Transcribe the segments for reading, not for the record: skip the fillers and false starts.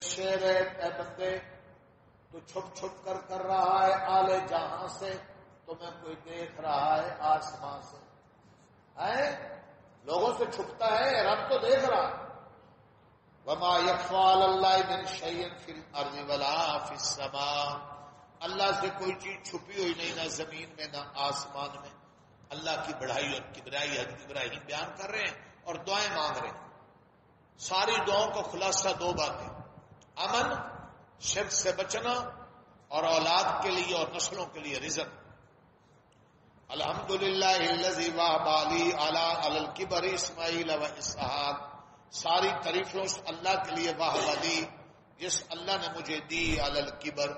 شیر اے بندے تو چھپ چھپ کر رہا ہے آلے جہاں سے، تمہیں کوئی دیکھ رہا ہے آسمان سے. لوگوں سے چھپتا ہے، رب تو دیکھ رہا. وما یخفی علی اللہ من شیء فی الارض ولا فی السماء، اللہ سے کوئی چیز چھپی ہوئی نہیں، نہ زمین میں نہ آسمان میں. اللہ کی بڑائی اور کبریائی حضرت ابراہیم بیان کر رہے ہیں اور دعائیں مانگ رہے ہیں. ساری دعاؤں کا خلاصہ دو باتیں: امن، شرک سے بچنا، اور اولاد کے لیے اور نسلوں کے لیے رزق. الحمدللہ الذی وہب لی علی الکبر اسماعیل و اسحاق، ساری تعریفیں اس اللہ کے لیے وہب لی جس اللہ نے مجھے دی علی الکبر،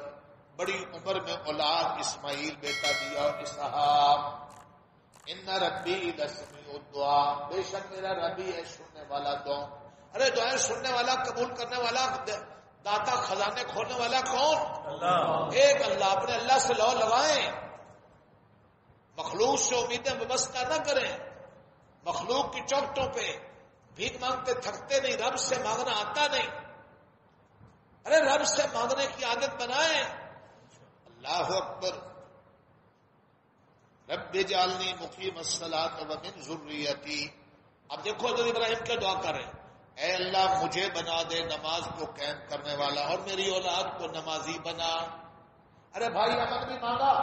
بڑی عمر میں اولاد اسماعیل بیٹا دیا اور اسحاق. ان ربی لسمیع الدعاء، بے شک میرا ربی ہے سننے والا دعا. ارے دعائیں سننے والا، قبول کرنے والا، داتا خزانے کھولنے والا کون؟ اللہ. ایک اللہ. اپنے اللہ سے لو لگائیں، مخلوق سے امیدیں وابستہ نہ کریں. مخلوق کی چوکٹوں پہ بھیک مانگتے تھکتے نہیں، رب سے مانگنا آتا نہیں. ارے رب سے مانگنے کی عادت بنائیں. اللہ اکبر. رب اجعلنی مقیم الصلاۃ ومن ذریتی. اب دیکھو حضرت ابراہیم کیا دعا کر رہے ہیں: اے اللہ مجھے بنا دے نماز کو قائم کرنے والا اور میری اولاد کو نمازی بنا. ارے بھائی امن بھی مانگا،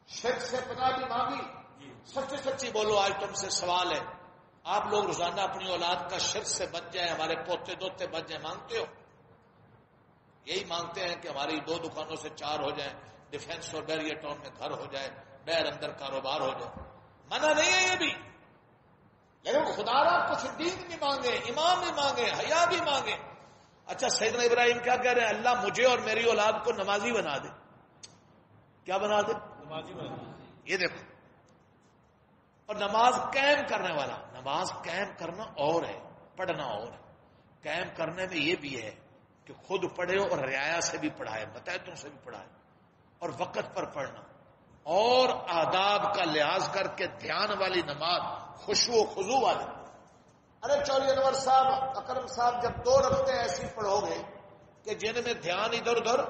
شرک سے پناہ بھی مانگی. سچی سچی بولو، آج تم سے سوال ہے، آپ لوگ روزانہ اپنی اولاد کا شرک سے بچ جائیں، ہمارے پوتے دوتے بچ جائیں، مانگتے ہو؟ یہی مانگتے ہیں کہ ہماری 2 دکانوں سے 4 ہو جائیں، ڈیفینس اور بیریا ٹاؤن میں گھر ہو جائے، بیر اندر کاروبار ہو جائے. منع نہیں ہے یہ بھی، لیکن خدا را کچھ دین بھی مانگے، ایمان بھی مانگے، حیا بھی مانگے. اچھا سیدنا ابراہیم کیا کہہ رہے ہیں؟ اللہ مجھے اور میری اولاد کو نمازی بنا دے. کیا بنا دے؟ نمازی بنا دے. یہ دیکھو، اور نماز قائم کرنے والا. نماز قائم کرنا اور ہے، پڑھنا اور ہے. قائم کرنے میں یہ بھی ہے کہ خود پڑھے اور رعایا سے بھی پڑھائے، متحدوں سے بھی پڑھائے، اور وقت پر پڑھنا، اور آداب کا لحاظ کر کے دھیان والی نماز، خشوع و خضوع والی. ارے چوری انور صاحب، اکرم صاحب، جب 2 رکعتیں ایسی پڑھو گے کہ جن میں دھیان ادھر ادھر،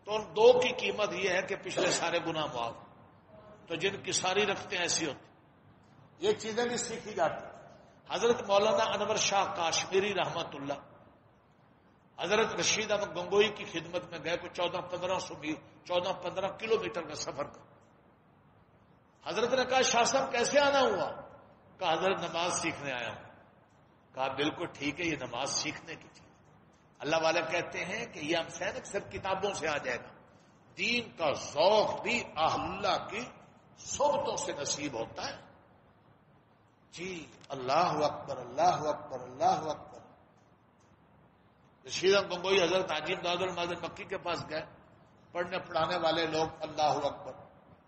تو ان 2 کی قیمت یہ ہے کہ پچھلے سارے گناہ معاف. تو جن کی ساری رکعتیں ایسی ہوتی، یہ چیزیں بھی سیکھی جاتی. حضرت مولانا انور شاہ کاشمیری رحمت اللہ حضرت رشید احمد گنگوئی کی خدمت میں گئے، کو 14-15 کلومیٹر کا سفر کر. حضرت نے کہا شاہ صاحب کیسے آنا ہوا؟ کہا حضرت نماز سیکھنے آیا ہوں. کہا بالکل ٹھیک ہے، یہ نماز سیکھنے کی چیز. اللہ والے کہتے ہیں کہ یہ ہم سے اکثر کتابوں سے آ جائے گا، دین کا ذوق بھی اہل اللہ کی صحبتوں سے نصیب ہوتا ہے. جی اللہ اکبر، اللہ اکبر، اللہ اکبر. رشید احمد گنگوئی حضرت حاجی امداد المادن مکی کے پاس گئے، پڑھنے پڑھانے والے لوگ اللہ اکبر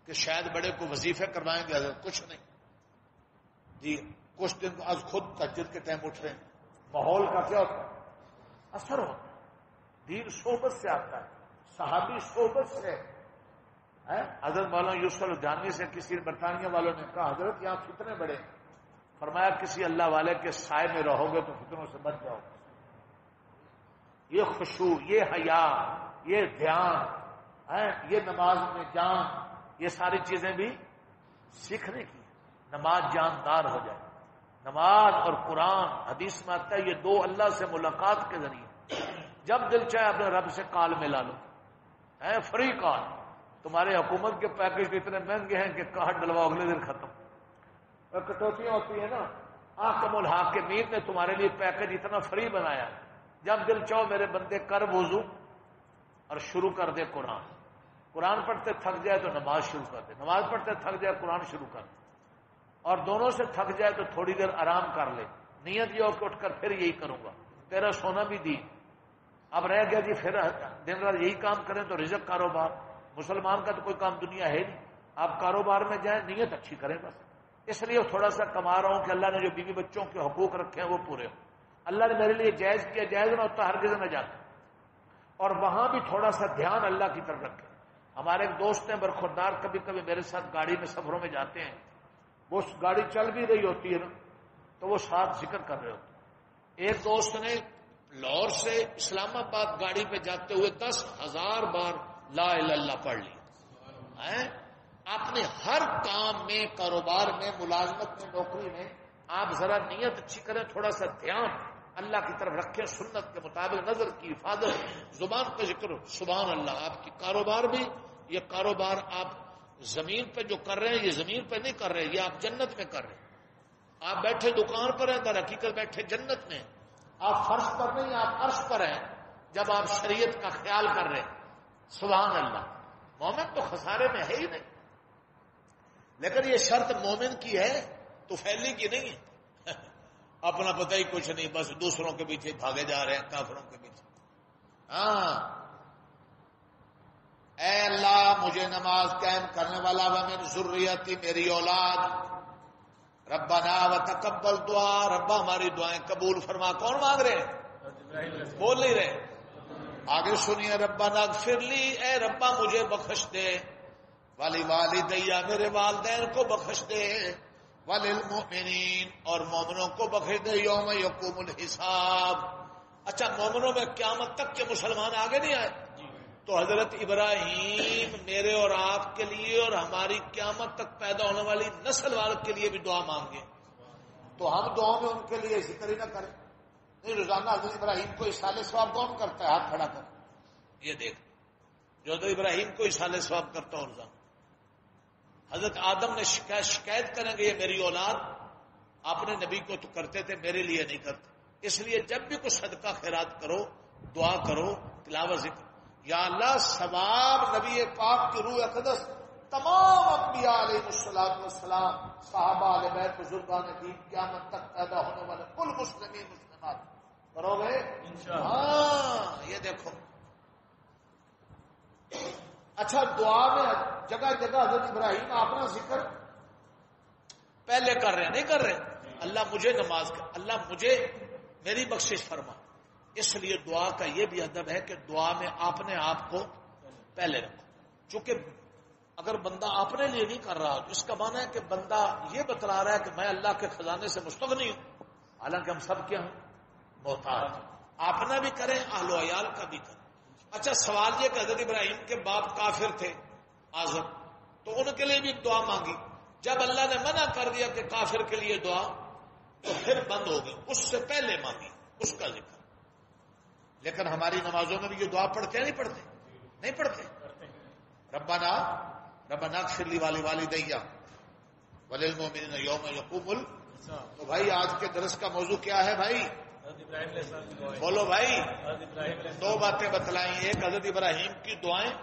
کہ شاید بڑے کو وظیفے کروائیں گے. حضرت کچھ نہیں جی، کچھ دن آج خود تہجد کے ٹائم اٹھ رہے ہیں. ماحول کا کیا ہوتا ہے؟ اثر ہوتا ہے. دین صحبت سے آتا ہے، صحابی صحبت سے. حضرت مولانا یوسف الجانوی سے کسی برطانیہ والوں نے کہا حضرت یہاں فتنے بڑے. فرمایا کسی اللہ والے کے سائے میں رہو گے تو فتنوں سے بچ جاؤ. یہ خشوع، یہ حیا، یہ دھیان، یہ نماز میں جان، یہ ساری چیزیں بھی سیکھنے کی. نماز جاندار ہو جائے. نماز اور قرآن، حدیث میں آتا ہے یہ 2 اللہ سے ملاقات کے ذریعے. جب دل چاہے اپنے رب سے کال ملا لو، فری کال. تمہارے حکومت کے پیکج اتنے مہنگے ہیں کہ کارڈ ڈلواؤ اگلے دن ختم. اور کٹوتیاں ہوتی ہیں نا، آکم الحاکمین نے تمہارے لیے پیکج اتنا فری بنایا. جب دل چاہو میرے بندے کر وضو اور شروع کر دے قرآن. قرآن پڑھتے تھک جائے تو نماز شروع کر دے، نماز پڑھتے تھک جائے قرآن شروع کر دے، اور دونوں سے تھک جائے تو تھوڑی دیر آرام کر لے. نیت یہ ہو کہ اٹھ کر پھر یہی کروں گا. تیرا سونا بھی دی، اب رہ گیا جی پھر دن رات یہی کام کریں تو رزق کاروبار. مسلمان کا تو کوئی کام دنیا ہے نہیں. آپ کاروبار میں جائیں، نیت اچھی کریں بس. اس لیے تھوڑا سا کما رہا ہوں کہ اللہ نے جو بیوی بچوں کے حقوق رکھے ہیں وہ پورے ہوں. اللہ نے میرے لیے جائز کیا، جائز نہ ہوتا ہرگز نہ جاتا. اور وہاں بھی تھوڑا سا دھیان اللہ کی طرف رکھے. ہمارے ایک دوست ہیں برخوردار، کبھی کبھی میرے ساتھ گاڑی میں سفروں میں جاتے ہیں. وہ گاڑی چل بھی رہی ہوتی ہے نا تو وہ ساتھ ذکر کر رہے ہوتے. ایک دوست نے لاہور سے اسلام آباد گاڑی پہ جاتے ہوئے 10,000 بار لا الہ الا اللہ پڑھ لی. آپ نے ہر کام میں، کاروبار میں، ملازمت میں، نوکری میں آپ ذرا نیت اچھی کریں، تھوڑا سا دھیان اللہ کی طرف رکھیں، سنت کے مطابق نظر کی حفاظت، زبان کا ذکر، سبحان اللہ. آپ کی کاروبار بھی، یہ کاروبار آپ زمین پہ جو کر رہے ہیں یہ زمین پہ نہیں کر رہے، یہ آپ جنت میں کر رہے ہیں. آپ بیٹھے دکان پر ہیں، در حقیقت بیٹھے جنت میں. آپ فرش پر نہیں، آپ عرش پر ہیں جب آپ شریعت کا خیال کر رہے ہیں. سبحان اللہ. مومن تو خسارے میں ہے ہی نہیں، لیکن یہ شرط مومن کی ہے تو پھیلی کی نہیں ہے. اپنا پتہ ہی کچھ نہیں، بس دوسروں کے پیچھے بھاگے جا رہے ہیں، کافروں کے پیچھے. ہاں، اے اللہ مجھے نماز قائم کرنے والا ومن ذریتی، میری اولاد، ربنا وتقبل دعا، ربا ہماری دعائیں قبول فرما. کون مانگ رہے ہیں؟ بول نہیں رہے. آگے سنیے، ربنا اغفر لی، اے ربا مجھے بخش دے، والی والدیا، میرے والدین کو بخش دے، وللمؤمنین، اور مومنوں کو بخش دے، یوم یقوم الحساب. اچھا، مومنوں میں قیامت تک کے مسلمان آگے نہیں آئے؟ تو حضرت ابراہیم میرے اور آپ کے لیے اور ہماری قیامت تک پیدا ہونے والی نسل والوں کے لیے بھی دعا مانگے. تو ہم دعاؤں میں ان کے لیے ذکر ہی نہ کریں. نہیں، روزانہ حضرت ابراہیم کو اصحال ثواب کون کرتا ہے؟ ہاتھ کھڑا کر. یہ دیکھ، جو حضرت ابراہیم کو اصحال ثواب کرتا ہوں روزانہ. حضرت آدم نے شکایت کریں گے، یہ میری اولاد اپنے نبی کو تو کرتے تھے، میرے لیے نہیں کرتے. اس لیے جب بھی کوئی صدقہ خیرات کرو، دعا کرو، تلاوت ذکر، یا اللہ ثواب نبی پاک کی روح اقدس تمام انبیاء علیہ السلام، صحابہ، اہل بیت، بزرگان دین، قیامت تک پیدا ہونے والے کل مسلمین مسلمات کرو گے انشاءاللہ. ہاں، یہ دیکھو. اچھا، دعا میں جگہ جگہ حضرت ابراہیم اپنا ذکر پہلے کر رہے ہیں، نہیں کر رہے. اللہ مجھے نماز کر، اللہ مجھے میری بخشش فرما. اس لیے دعا کا یہ بھی ادب ہے کہ دعا میں اپنے آپ کو پہلے رکھو. چونکہ اگر بندہ اپنے لیے نہیں کر رہا تو اس کا معنی ہے کہ بندہ یہ بتلا رہا ہے کہ میں اللہ کے خزانے سے مستغنی ہوں، حالانکہ ہم سب کیا ہیں؟ محتاج. اپنا بھی کریں، اہل و عیال کا بھی کریں. اچھا، سوال یہ کہ حضرت ابراہیم کے باپ کافر تھے، آزر، تو ان کے لیے بھی دعا مانگی. جب اللہ نے منع کر دیا کہ کافر کے لیے دعا، تو پھر بند ہو گئی. اس سے پہلے مانگی، اس کا ذکر. لیکن ہماری نمازوں میں بھی یہ دعا پڑھتے ہیں، نہیں پڑھتے؟ نہیں پڑھتے. ربنا اغفر لی والی والدیا وللمؤمنین یوم یقوم تو بھائی آج کے درس کا موضوع کیا ہے بھائی؟ بولو بھائی. دو باتیں بتلائیں. ایک حضرت ابراہیم کی دعائیں،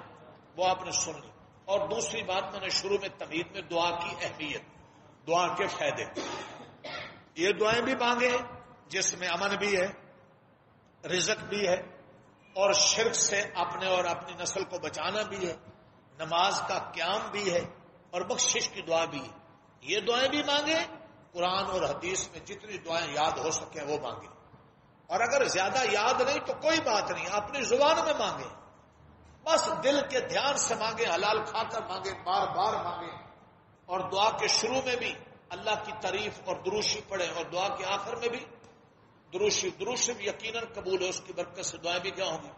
وہ آپ نے سن لی، اور دوسری بات میں نے شروع میں تمہید میں دعا کی اہمیت، دعا کے فائدے. یہ دعائیں بھی مانگے جس میں امن بھی ہے، رزق بھی ہے، اور شرک سے اپنے اور اپنی نسل کو بچانا بھی ہے، نماز کا قیام بھی ہے، اور بخشش کی دعا بھی ہے. یہ دعائیں بھی مانگے. قرآن اور حدیث میں جتنی دعائیں یاد ہو سکیں وہ مانگے. اور اگر زیادہ یاد نہیں تو کوئی بات نہیں، اپنی زبان میں مانگے، بس دل کے دھیان سے مانگے، حلال کھا کر مانگے، بار بار مانگے. اور دعا کے شروع میں بھی اللہ کی تعریف اور دروشی پڑھے، اور دعا کے آخر میں بھی دروشی یقیناً قبول ہے، اس کی برکت سے دعائیں بھی کیا ہوں گی؟